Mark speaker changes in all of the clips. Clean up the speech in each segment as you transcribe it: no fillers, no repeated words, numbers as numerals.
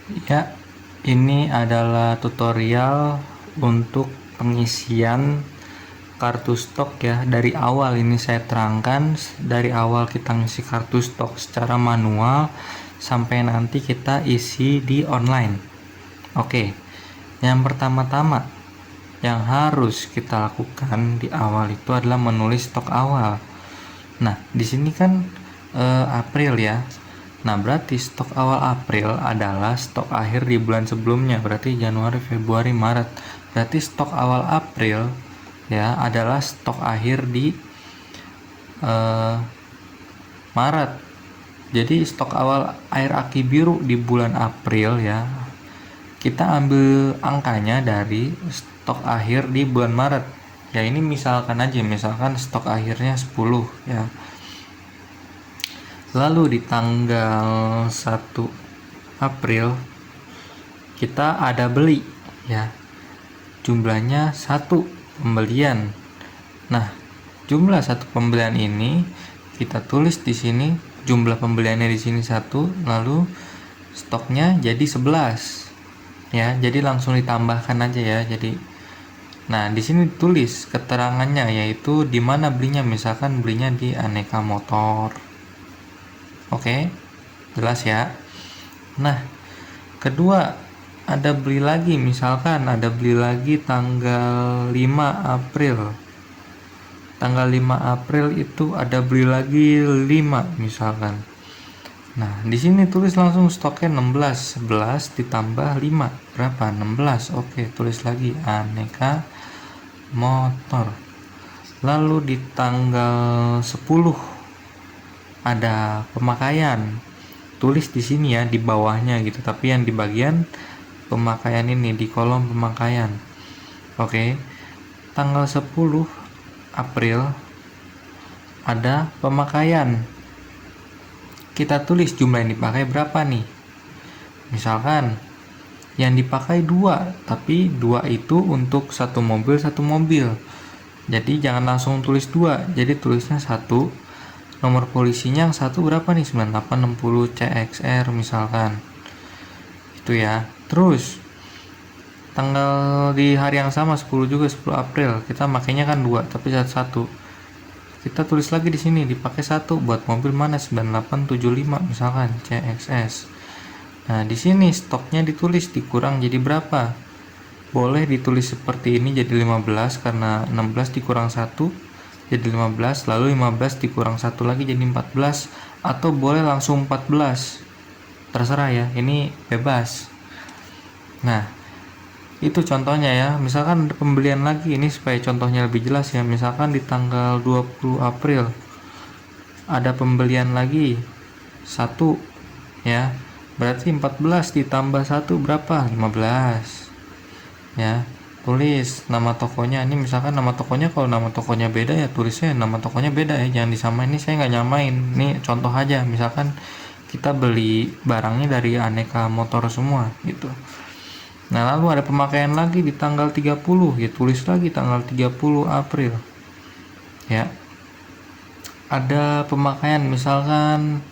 Speaker 1: Ya, ini adalah tutorial untuk pengisian kartu stok ya. Dari awal ini saya terangkan, dari awal kita ngisi kartu stok secara manual sampai nanti kita isi di online. Oke, yang pertama-tama yang harus kita lakukan di awal itu adalah menulis stok awal. Nah, di sini kan April ya. Nah, berarti stok awal April adalah stok akhir di bulan sebelumnya, berarti Januari, Februari, Maret. Berarti stok awal April ya adalah stok akhir di Maret. Jadi stok awal air aki biru di bulan April ya. Kita ambil angkanya dari stok akhir di bulan Maret. Ya ini misalkan aja, misalkan stok akhirnya 10 ya. Lalu di tanggal 1 April kita ada beli ya. Jumlahnya 1 pembelian. Nah, jumlah 1 pembelian ini kita tulis di sini, jumlah pembeliannya di sini 1, lalu stoknya jadi 11. Ya, jadi langsung ditambahkan aja ya. Jadi nah, di sini tulis keterangannya yaitu di mana belinya, misalkan belinya di Aneka Motor. Oke, jelas ya. Nah, kedua ada beli lagi, misalkan ada beli lagi tanggal 5 April. Tanggal 5 April itu ada beli lagi 5 misalkan. Nah, di sini tulis langsung stoknya 16, 11 ditambah 5 berapa? 16. Oke, tulis lagi Aneka Motor. Lalu di tanggal 10 ada pemakaian. Tulis di sini ya di bawahnya gitu, tapi yang di bagian pemakaian ini di kolom pemakaian. Oke. Tanggal 10 April ada pemakaian. Kita tulis jumlah yang dipakai berapa nih. Misalkan yang dipakai 2, tapi 2 itu untuk satu mobil. Jadi jangan langsung tulis 2, jadi tulisnya 1. Nomor polisinya yang 1 berapa nih? 9860 CXR misalkan. Itu ya. Terus tanggal di hari yang sama 10 juga, 10 April kita makainya kan 2 tapi 1. Kita tulis lagi di sini dipakai 1 buat mobil mana? 9875 misalkan CXS. Nah, di sini stoknya ditulis dikurang jadi berapa? Boleh ditulis seperti ini jadi 15 karena 16 dikurang 1 jadi 15, lalu 15 dikurang 1 lagi jadi 14, atau boleh langsung 14. Terserah ya, ini bebas. Nah, itu contohnya ya. Misalkan pembelian lagi, ini supaya contohnya lebih jelas ya. Misalkan di tanggal 20 April ada pembelian lagi 1 ya. Berarti 14 ditambah 1 berapa? 15. Ya. Tulis nama tokonya. Ini misalkan nama tokonya, kalau nama tokonya beda ya tulisnya nama tokonya beda ya. Jangan disamain. Ini saya nggak nyamain. Ini contoh aja. Misalkan kita beli barangnya dari Aneka Motor semua gitu. Nah, lalu ada pemakaian lagi di tanggal 30, ya tulis lagi tanggal 30 April. Ya. Ada pemakaian misalkan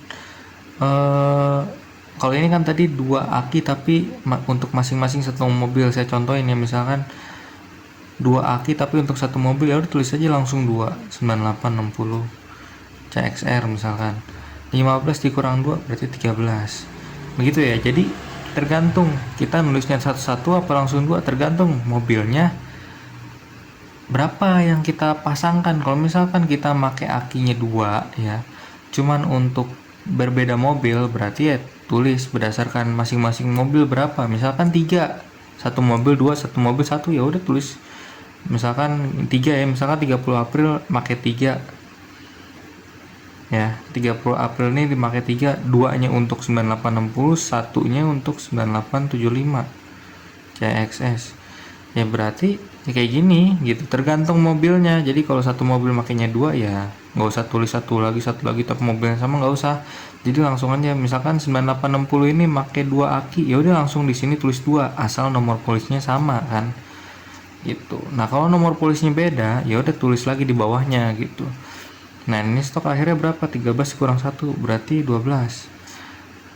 Speaker 1: kalau ini kan tadi 2 aki tapi untuk masing-masing satu mobil. Saya contohin ya, misalkan 2 aki tapi untuk satu mobil, ya udah tulis aja langsung 2, 9860 CXR misalkan. 15 dikurang 2 berarti 13. Begitu ya. Jadi tergantung kita nulisnya satu-satu apa langsung 2, tergantung mobilnya berapa yang kita pasangkan. Kalau misalkan kita pakai akinya 2 ya, cuman untuk berbeda mobil, berarti ya tulis berdasarkan masing-masing mobil berapa. Misalkan 3, satu mobil 2, satu mobil 1, ya udah tulis misalkan 3 ya. Misalkan 30 April pakai 3 ya, 30 April ini dipakai 3, 2-nya untuk 9860, 1-nya untuk 9875 CXS. Ya berarti ya kayak gini gitu, tergantung mobilnya. Jadi kalau satu mobil makainya 2 ya nggak usah tulis satu lagi tapi mobilnya sama, nggak usah. Jadi langsung aja misalkan 9860 ini pakai 2 aki, ya udah langsung di sini tulis 2 asal nomor polisnya sama kan gitu. Nah, kalau nomor polisnya beda ya udah tulis lagi di bawahnya gitu. Nah, ini stok akhirnya berapa? 13 kurang 1 berarti 12.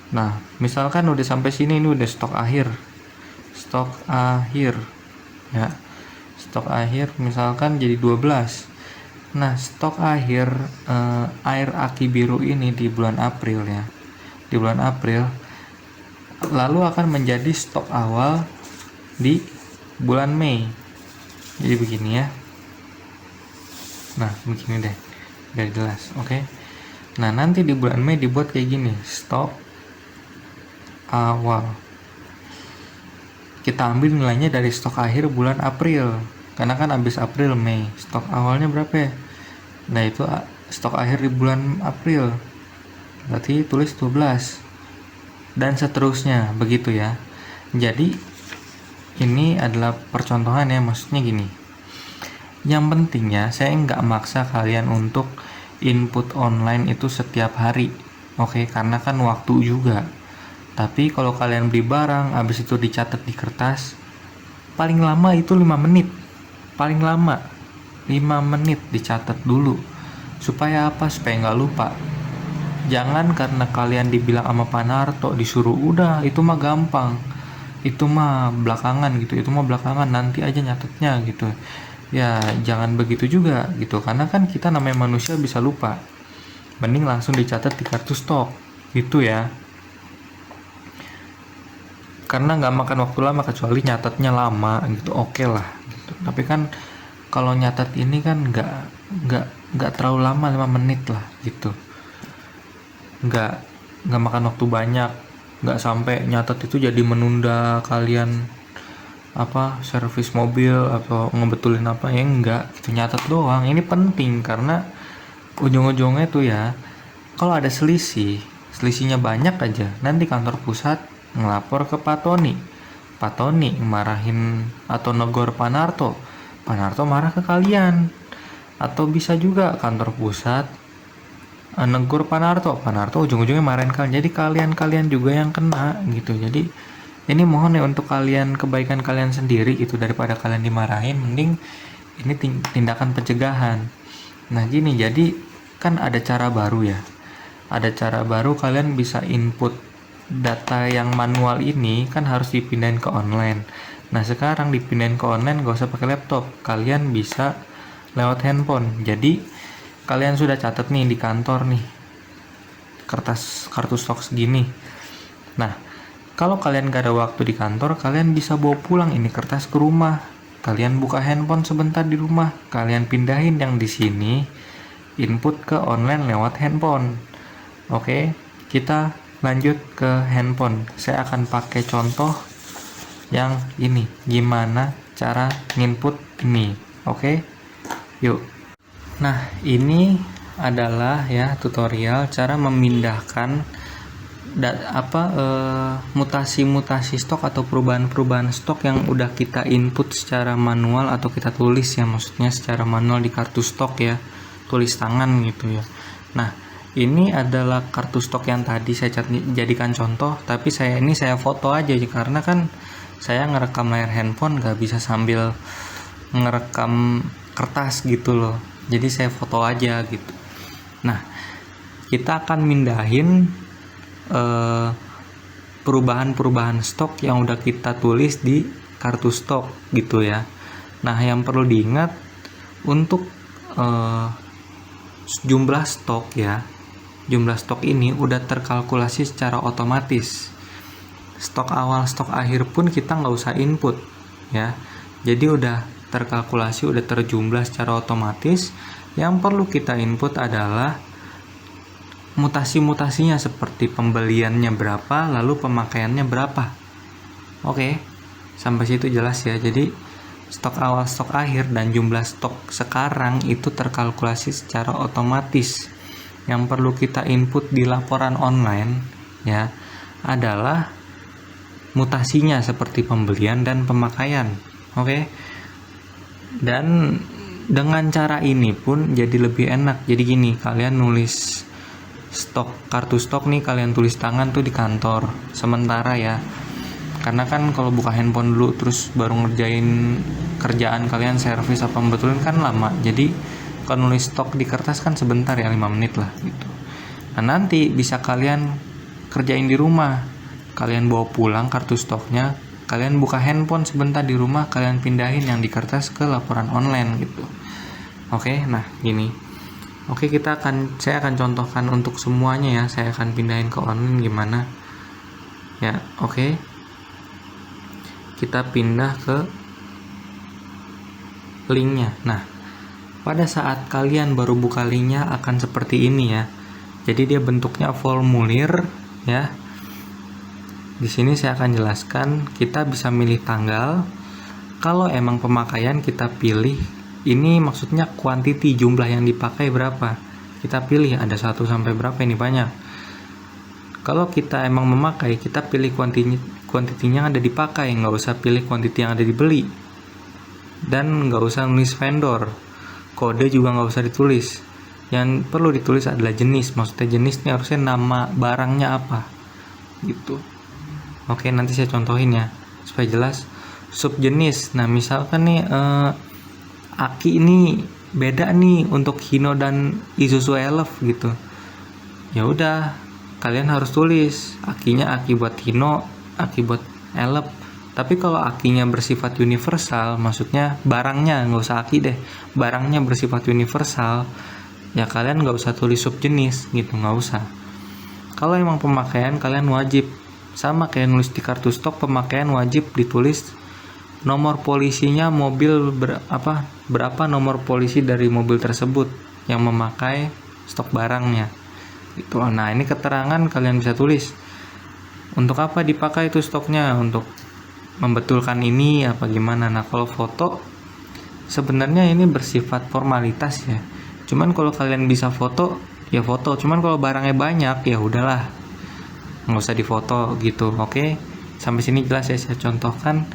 Speaker 1: Nah, misalkan udah sampai sini, ini udah stok akhir ya. Stok akhir misalkan jadi 12. Nah, stok akhir air aki biru ini di bulan April ya. Di bulan April lalu akan menjadi stok awal di bulan Mei. Jadi begini ya. Nah, begini deh. Biar jelas, oke. Nah, nanti di bulan Mei dibuat kayak gini, stok awal. Kita ambil nilainya dari stok akhir bulan April. Karena kan habis April, Mei. Stok awalnya berapa ya? Nah, itu stok akhir di bulan April. Berarti tulis 12. Dan seterusnya, begitu ya. Jadi, ini adalah percontohan ya, maksudnya gini. Yang pentingnya, saya nggak maksa kalian untuk input online itu setiap hari. Oke, karena kan waktu juga. Tapi kalau kalian beli barang, habis itu dicatat di kertas, paling lama itu 5 menit. Paling lama 5 menit dicatat dulu. Supaya apa? Supaya nggak lupa. Jangan karena kalian dibilang sama Pak Narto disuruh udah, itu mah gampang. Itu mah belakangan gitu. Itu mah belakangan, nanti aja nyatetnya gitu. Ya, jangan begitu juga gitu. Karena kan kita namanya manusia bisa lupa. Mending langsung dicatat di kartu stok. Gitu ya. Karena nggak makan waktu lama, kecuali nyatetnya lama gitu, oke lah gitu. Tapi kan kalau nyatet ini kan nggak terlalu lama, 5 menit lah gitu. nggak makan waktu banyak, nggak sampai nyatet itu jadi menunda kalian servis mobil atau ngebetulin apa ya, enggak gitu, nyatet doang. Ini penting karena ujung-ujungnya tuh ya, kalau ada selisihnya banyak aja, nanti kantor pusat ngelapor ke Pak Tony marahin atau negor Pak Narto marah ke kalian. Atau bisa juga kantor pusat negor Pak Narto ujung-ujungnya marahin kalian. Jadi kalian juga yang kena gitu. Jadi ini mohon ya untuk kalian, kebaikan kalian sendiri gitu, daripada kalian dimarahin, mending ini tindakan pencegahan. Nah gini, jadi kan ada cara baru ya. Ada cara baru, kalian bisa input data yang manual ini kan harus dipindahin ke online. Nah sekarang dipindahin ke online, gak usah pakai laptop, kalian bisa lewat handphone. Jadi kalian sudah catat nih di kantor nih, kartu stok segini. Nah kalau kalian gak ada waktu di kantor, kalian bisa bawa pulang ini kertas ke rumah. Kalian buka handphone sebentar di rumah, kalian pindahin yang di sini, input ke online lewat handphone. Oke, kita lanjut ke handphone. Saya akan pakai contoh yang ini, gimana cara input ini. Oke, yuk. Nah, ini adalah ya tutorial cara memindahkan mutasi-mutasi stok atau perubahan-perubahan stok yang udah kita input secara manual atau kita tulis ya, maksudnya secara manual di kartu stok ya, tulis tangan gitu ya. Nah ini adalah kartu stok yang tadi saya jadikan contoh, tapi saya foto aja karena kan saya ngerekam layar handphone gak bisa sambil ngerekam kertas gitu loh, jadi saya foto aja gitu. Nah kita akan mindahin perubahan-perubahan stok yang udah kita tulis di kartu stok gitu ya. Nah yang perlu diingat untuk jumlah stok ya, jumlah stok ini udah terkalkulasi secara otomatis. Stok awal, stok akhir pun kita nggak usah input ya, jadi udah terkalkulasi, udah terjumlah secara otomatis. Yang perlu kita input adalah mutasi-mutasinya, seperti pembeliannya berapa, lalu pemakaiannya berapa. Oke, sampai situ jelas ya. Jadi stok awal, stok akhir, dan jumlah stok sekarang itu terkalkulasi secara otomatis. Yang perlu kita input di laporan online ya adalah mutasinya, seperti pembelian dan pemakaian. Oke, dan dengan cara ini pun jadi lebih enak. Jadi gini, kalian nulis stok, kartu stok nih kalian tulis tangan tuh di kantor sementara ya, karena kan kalau buka handphone dulu terus baru ngerjain kerjaan kalian, servis apa betulin kan lama. Jadi kalau nulis stok di kertas kan sebentar ya, 5 menit lah gitu. Nah nanti bisa kalian kerjain di rumah. Kalian bawa pulang kartu stoknya, kalian buka handphone sebentar di rumah, kalian pindahin yang di kertas ke laporan online gitu. Oke, nah gini. Oke, saya akan contohkan untuk semuanya ya. Saya akan pindahin ke online gimana. Ya, oke. Kita pindah ke linknya. Nah, pada saat kalian baru buka linknya akan seperti ini ya. Jadi dia bentuknya formulir ya. Di sini saya akan jelaskan, kita bisa milih tanggal. Kalau emang pemakaian kita pilih, ini maksudnya quantity, jumlah yang dipakai berapa. Kita pilih ada 1 sampai berapa, ini banyak. Kalau kita emang memakai, kita pilih quantity yang ada dipakai, nggak usah pilih quantity yang ada dibeli. Dan nggak usah nulis vendor. Kode juga nggak usah ditulis. Yang perlu ditulis adalah jenis. Maksudnya jenis ini harusnya nama barangnya apa gitu. Oke, nanti saya contohin ya supaya jelas. Subjenis. Nah, misalkan nih aki ini beda nih untuk Hino dan Isuzu Elf gitu. Ya udah, kalian harus tulis akinya aki buat Hino, aki buat Elf. Tapi kalau akinya bersifat universal, maksudnya barangnya, nggak usah aki deh, barangnya bersifat universal, ya kalian nggak usah tulis subjenis gitu, nggak usah. Kalau emang pemakaian, kalian wajib sama kayak nulis di kartu stok, pemakaian wajib ditulis nomor polisinya mobil berapa nomor polisi dari mobil tersebut yang memakai stok barangnya itu. Nah, ini keterangan kalian bisa tulis untuk apa dipakai itu stoknya, untuk membetulkan ini apa gimana. Nah, kalau foto sebenarnya ini bersifat formalitas ya, cuman kalau kalian bisa foto ya foto, cuman kalau barangnya banyak ya udahlah, nggak usah difoto gitu. Oke, sampai sini jelas ya. Saya contohkan,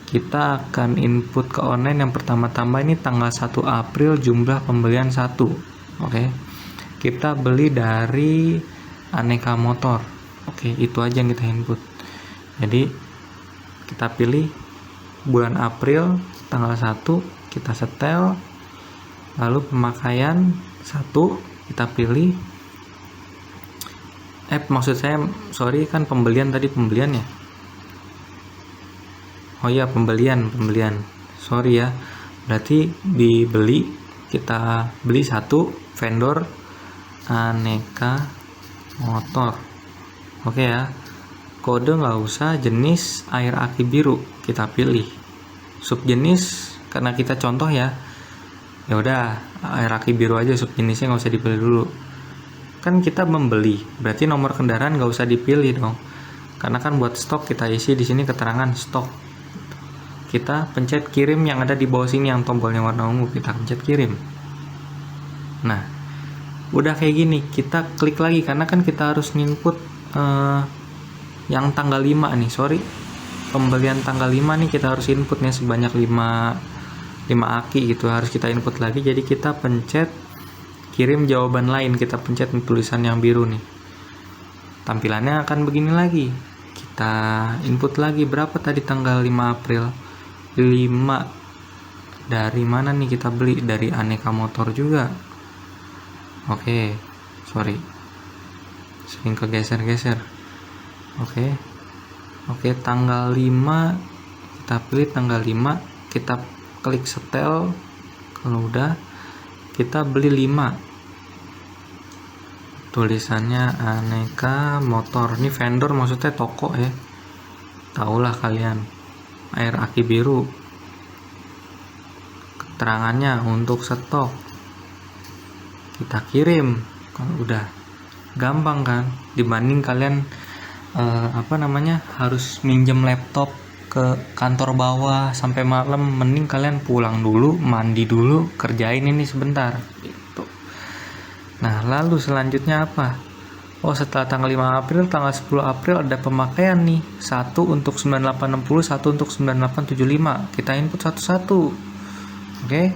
Speaker 1: kita akan input ke online. Yang pertama-tama ini tanggal 1 April, jumlah pembelian 1. Oke, kita beli dari Aneka Motor. Oke, itu aja yang kita input. Jadi kita pilih bulan April tanggal 1, kita setel, lalu pemakaian 1 kita pilih. Maksud saya, sorry kan pembelian tadi, pembelian ya. Oh iya, pembelian. Sorry ya. Berarti dibeli, kita beli 1 vendor Aneka Motor. Oke ya. Kode nggak usah, jenis air aki biru kita pilih. Subjenis karena kita contoh ya. Ya udah, air aki biru aja, subjenisnya nggak usah dipilih dulu. Kan kita membeli, berarti nomor kendaraan nggak usah dipilih dong. Karena kan buat stok kita isi di sini keterangan stok. Kita pencet kirim yang ada di bawah sini, yang tombolnya warna ungu, kita pencet kirim. Nah, udah kayak gini, kita klik lagi karena kan kita harus input yang tanggal 5 nih, pembelian tanggal 5 nih kita harus inputnya sebanyak 5 aki gitu, harus kita input lagi. Jadi kita pencet kirim jawaban lain, kita pencet tulisan yang biru nih. Tampilannya akan begini lagi. Kita input lagi berapa tadi tanggal 5 April. 5 dari mana nih kita beli? Dari Aneka Motor juga. Oke, sorry, sering kegeser-geser. Oke, tanggal 5 kita pilih tanggal 5, kita klik setel. Kalau udah, kita beli 5. Tulisannya Aneka Motor. Ini vendor maksudnya toko ya. Tahulah kalian. Air aki biru. Keterangannya untuk stok. Kita kirim. Kalau udah, gampang kan? Dibanding kalian harus minjem laptop ke kantor bawah sampai malam, mending kalian pulang dulu, mandi dulu, kerjain ini sebentar gitu. Nah, lalu selanjutnya apa? Oh, setelah tanggal 5 April, tanggal 10 April ada pemakaian nih. 1 untuk 9860, 1 untuk 9875. Kita input satu-satu. Oke.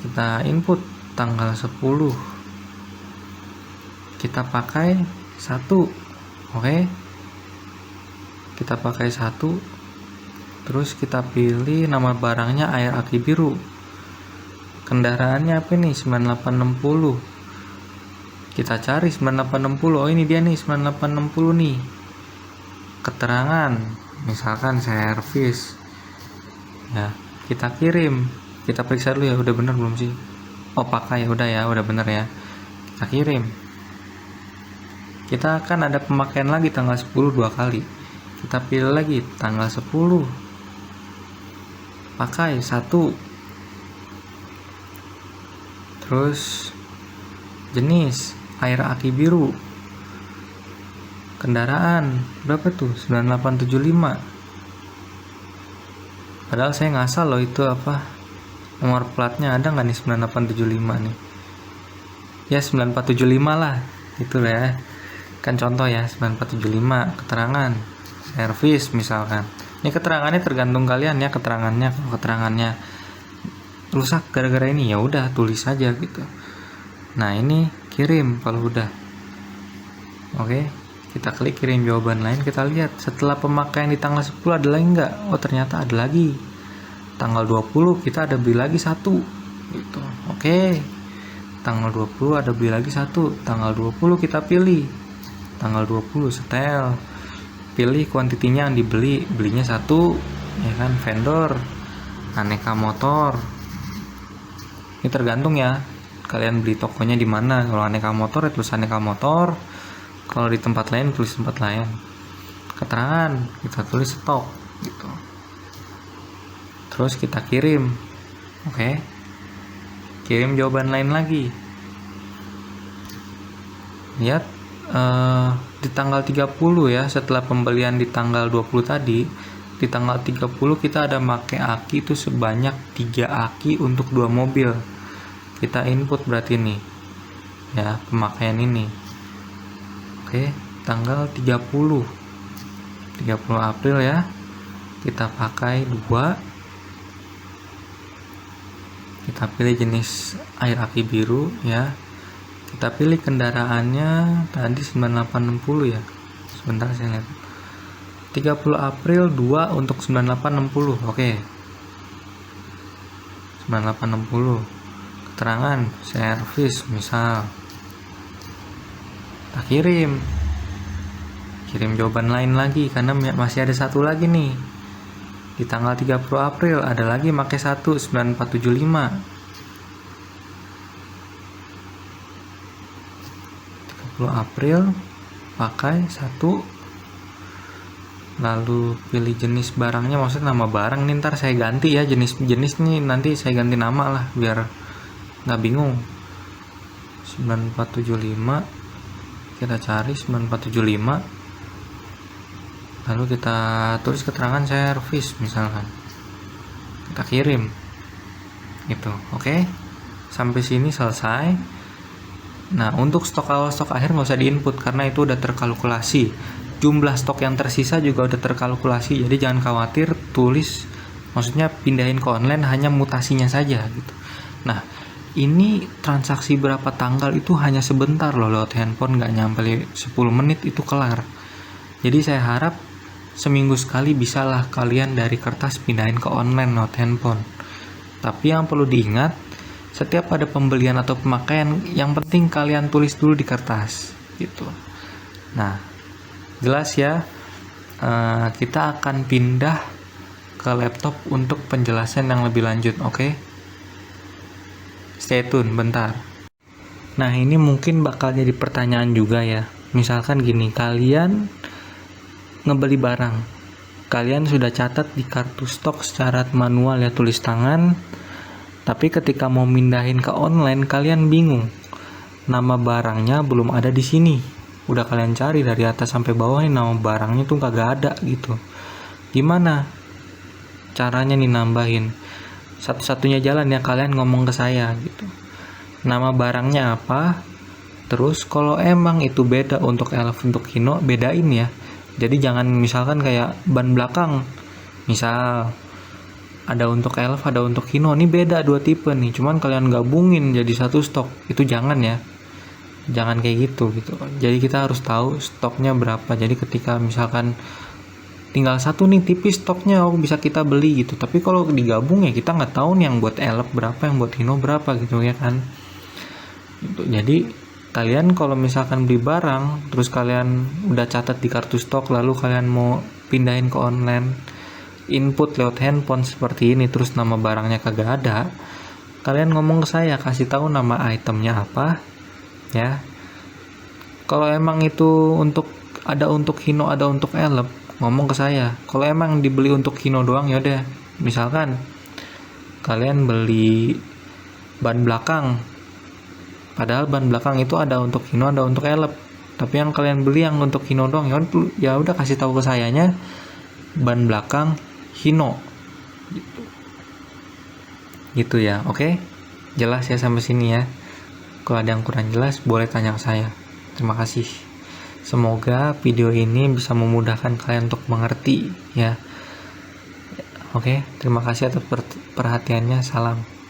Speaker 1: Kita input tanggal 10. Kita pakai 1. Oke. Kita pakai 1. Terus kita pilih nama barangnya air aki biru. Kendaraannya apa nih? 9860. Kita cari 9860. Oh, ini dia nih 9860 nih. Keterangan, misalkan servis. Ya, kita kirim. Kita periksa dulu ya, udah bener belum sih? Oh, pakai ya, udah bener ya. Kita kirim. Kita akan ada pemakaian lagi tanggal 10 2 kali. Kita pilih lagi tanggal 10. Pakai 1. Terus jenis air aki biru. Kendaraan berapa tuh? 9875. Padahal saya ngasal loh, itu apa? Nomor platnya ada nggak nih 9875 nih? Ya 9475 lah. Itu ya. Kan contoh ya 9475. Keterangan servis misalkan. Ini keterangannya tergantung kalian ya, keterangannya. Kalau keterangannya rusak gara-gara ini, ya udah tulis saja gitu. Nah, ini kirim kalau udah. Oke, kita klik kirim jawaban lain. Kita lihat setelah pemakaian di tanggal 10 ada lagi nggak? Oh, ternyata ada lagi. Tanggal 20 kita ada beli lagi 1 gitu. Oke, tanggal 20 ada beli lagi 1. Tanggal 20 kita pilih tanggal 20 setel, pilih kuantitinya yang dibeli, belinya 1 ya kan, vendor Aneka Motor. Ini tergantung ya, kalian beli tokonya di mana. Kalau Aneka Motor ya tulis Aneka Motor, kalau di tempat lain tulis tempat lain. Keterangan kita tulis stok gitu. Terus kita kirim. Oke, kirim jawaban lain lagi. Lihat di tanggal 30 ya, setelah pembelian di tanggal 20 tadi, di tanggal 30 kita ada make aki itu sebanyak 3 aki untuk 2 mobil. Kita input berarti nih ya, pemakaian ini. Oke, tanggal 30 April ya, kita pakai 2. Kita pilih jenis air aki biru ya. Kita pilih kendaraannya tadi 9860 ya. Sebentar saya lihat. 30 April 2 untuk 9860. Oke. 9860. Keterangan servis misal. Kita kirim. Kirim jawaban lain lagi karena masih ada 1 lagi nih. Di tanggal 30 April ada lagi pakai 1 9475. April pakai 1, lalu pilih jenis barangnya, maksudnya nama barang nih ntar saya ganti ya, jenis nih nanti saya ganti nama lah biar nggak bingung. 9475, kita cari 9475, lalu kita tulis keterangan servis misalkan, kita kirim gitu. Oke, sampai sini selesai. Nah, untuk stok awal stok akhir nggak usah diinput karena itu udah terkalkulasi. Jumlah stok yang tersisa juga udah terkalkulasi, jadi jangan khawatir, tulis, maksudnya pindahin ke online, hanya mutasinya saja gitu. Nah, ini transaksi berapa tanggal itu hanya sebentar loh, lewat handphone, nggak nyampe 10 menit itu kelar. Jadi saya harap seminggu sekali bisalah kalian dari kertas pindahin ke online lewat handphone. Tapi yang perlu diingat, setiap ada pembelian atau pemakaian, yang penting kalian tulis dulu di kertas gitu. Nah, jelas ya. Kita akan pindah ke laptop untuk penjelasan yang lebih lanjut. Oke, stay tune bentar. Nah, ini mungkin bakal jadi pertanyaan juga ya. Misalkan gini, kalian ngebeli barang, kalian sudah catat di kartu stok secara manual ya, tulis tangan. Tapi ketika mau mindahin ke online, kalian bingung. Nama barangnya belum ada di sini. Udah kalian cari dari atas sampai bawah nih, nama barangnya tuh kagak ada gitu. Gimana caranya nih nambahin? Satu-satunya jalan ya, kalian ngomong ke saya gitu. Nama barangnya apa? Terus kalau emang itu beda untuk Elf untuk Hino, bedain ya. Jadi jangan misalkan kayak ban belakang, misal ada untuk Elf, ada untuk Hino, ini beda 2 tipe nih, cuman kalian gabungin jadi 1 stok, itu jangan ya, jangan kayak gitu. Jadi kita harus tahu stoknya berapa. Jadi ketika misalkan tinggal 1 nih tipis stoknya, bisa kita beli gitu. Tapi kalau digabung ya kita nggak tahu nih yang buat Elf berapa, yang buat Hino berapa gitu ya kan. Jadi Kalian kalau misalkan beli barang terus kalian udah catat di kartu stok, lalu kalian mau pindahin ke online, input lewat handphone seperti ini, terus nama barangnya kagak ada, kalian ngomong ke saya, kasih tahu nama itemnya apa ya. Kalau emang itu ada untuk Hino, ada untuk Elep, ngomong ke saya. Kalau emang dibeli untuk Hino doang, ya udah, misalkan kalian beli ban belakang, padahal ban belakang itu ada untuk Hino, ada untuk Elep, tapi yang kalian beli yang untuk Hino doang, ya udah kasih tahu ke sayanya ban belakang Hino gitu ya. Oke, jelas ya sampai sini ya. Kalau ada yang kurang jelas boleh tanya ke saya. Terima kasih. Semoga video ini bisa memudahkan kalian untuk mengerti ya. Oke, terima kasih atas perhatiannya. Salam.